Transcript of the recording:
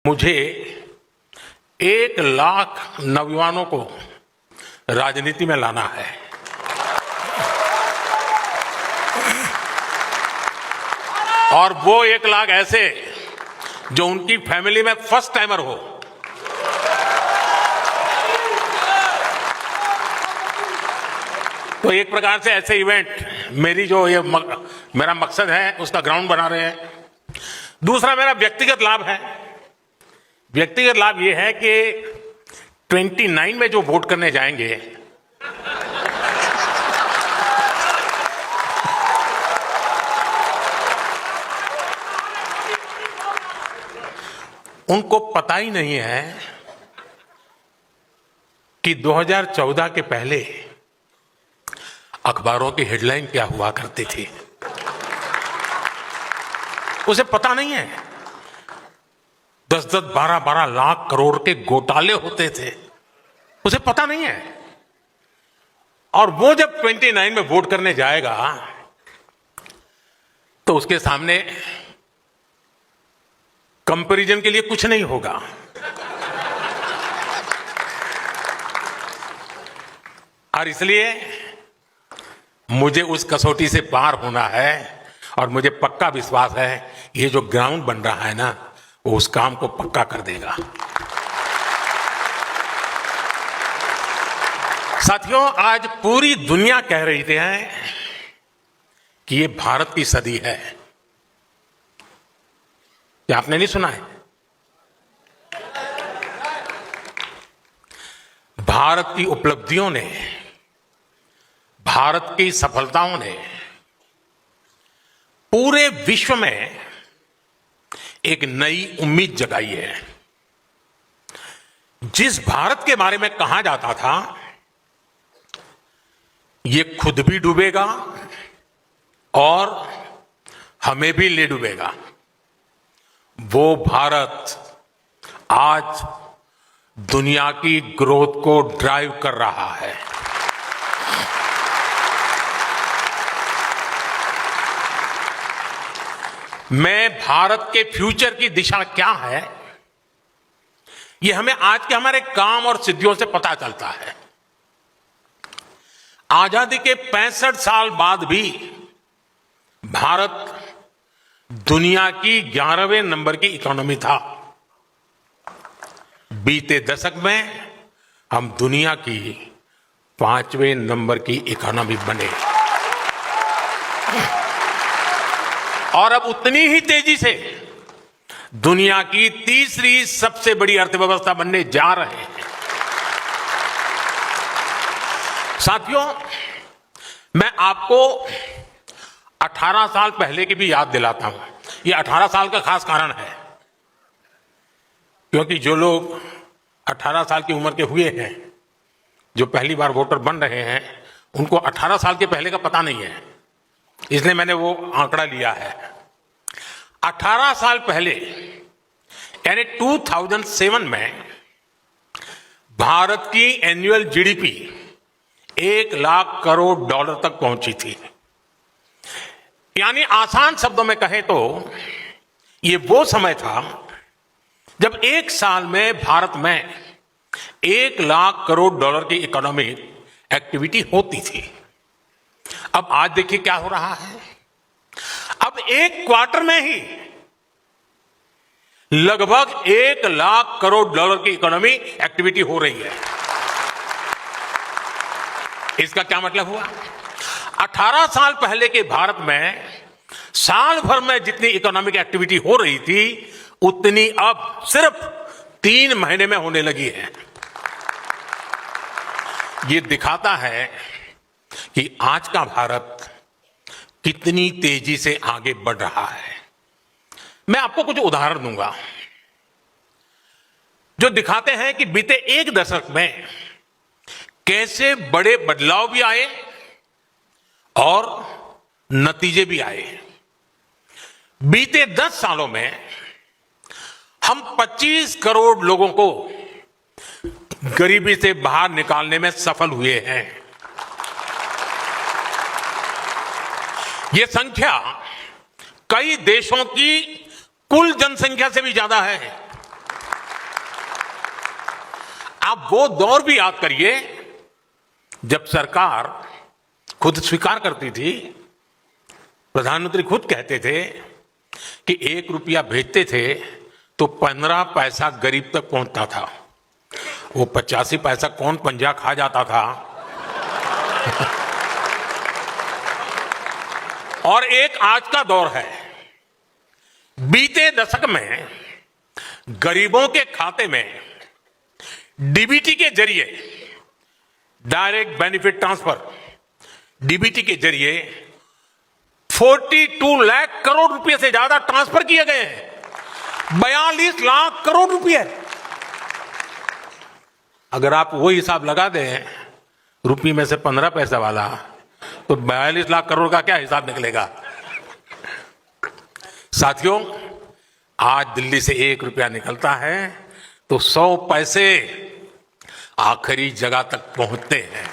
मुझे 1,00,000 नौजवानों को राजनीति में लाना है। और वो 1,00,000 ऐसे जो उनकी फैमिली में फर्स्ट टाइमर हो। तो एक प्रकार से ऐसे इवेंट मेरी जो ये मेरा मकसद है उसका ग्राउंड बना रहे हैं। दूसरा मेरा व्यक्तिगत लाभ है। व्यक्तिगत लाभ ये है कि 29 में जो वोट करने जाएंगे उनको पता ही नहीं है कि 2014 के पहले अखबारों की हेडलाइन क्या हुआ करती थी। उसे पता नहीं है 10-10, 12-12 लाख करोड़ के घोटाले होते थे। उसे पता नहीं है। और वो जब 29 में वोट करने जाएगा तो उसके सामने कंपैरिजन के लिए कुछ नहीं होगा। और इसलिए मुझे उस कसौटी से पार होना है और मुझे पक्का विश्वास है ये जो ग्राउंड बन रहा है ना वो उस काम को पक्का कर देगा। साथियों, आज पूरी दुनिया कह रही थी कि ये भारत की सदी है। क्या आपने नहीं सुना है? भारत की उपलब्धियों ने, भारत की सफलताओं ने पूरे विश्व में एक नई उम्मीद जगाई है। जिस भारत के बारे में कहा जाता था ये खुद भी डूबेगा और हमें भी ले डूबेगा, वो भारत आज दुनिया की ग्रोथ को ड्राइव कर रहा है। मैं भारत के फ्यूचर की दिशा क्या है ये हमें आज के हमारे काम और सिद्धियों से पता चलता है। आजादी के 65 साल बाद भी भारत दुनिया की 11वें नंबर की इकोनॉमी था। बीते दशक में हम दुनिया की 5वें नंबर की इकोनॉमी बने और अब उतनी ही तेजी से दुनिया की तीसरी सबसे बड़ी अर्थव्यवस्था बनने जा रहे हैं। साथियों, मैं आपको 18 साल पहले की भी याद दिलाता हूं। ये 18 साल का खास कारण है क्योंकि जो लोग 18 साल की उम्र के हुए हैं, जो पहली बार वोटर बन रहे हैं, उनको 18 साल के पहले का पता नहीं है, इसलिए मैंने वो आंकड़ा लिया है। 18 साल पहले यानी 2007 में भारत की एनुअल जीडीपी 1,00,000 करोड़ डॉलर तक पहुंची थी। यानी आसान शब्दों में कहें तो ये वो समय था जब एक साल में भारत में 1,00,000 करोड़ डॉलर की इकोनॉमिक एक्टिविटी होती थी। अब आज देखिए क्या हो रहा है। अब एक क्वार्टर में ही लगभग 1,00,000 करोड़ डॉलर की इकोनॉमी एक्टिविटी हो रही है। इसका क्या मतलब हुआ? 18 साल पहले के भारत में साल भर में जितनी इकोनॉमिक एक्टिविटी हो रही थी उतनी अब सिर्फ 3 महीने में होने लगी है। ये दिखाता है कि आज का भारत कितनी तेजी से आगे बढ़ रहा है। मैं आपको कुछ उदाहरण दूंगा जो दिखाते हैं कि बीते एक दशक में कैसे बड़े बदलाव भी आए और नतीजे भी आए। बीते 10 सालों में हम 25 करोड़ लोगों को गरीबी से बाहर निकालने में सफल हुए हैं। यह संख्या कई देशों की कुल जनसंख्या से भी ज्यादा है। आप वो दौर भी याद करिए जब सरकार खुद स्वीकार करती थी, प्रधानमंत्री खुद कहते थे कि 1 रुपया भेजते थे तो 15 पैसा गरीब तक पहुंचता था। वो 85 पैसा कौन पंजा खा जाता था। और एक आज का दौर है। बीते दशक में गरीबों के खाते में डीबीटी के जरिए, डायरेक्ट बेनिफिट ट्रांसफर, डीबीटी के जरिए 42 लाख करोड़ रुपए से ज्यादा ट्रांसफर किए गए हैं। 42 लाख करोड़ रुपए। अगर आप वो हिसाब लगा दें रुपये में से 15 पैसा वाला, तो 42 लाख करोड़ का क्या हिसाब निकलेगा। साथियों, आज दिल्ली से 1 रुपया निकलता है तो 100 पैसे आखिरी जगह तक पहुंचते हैं।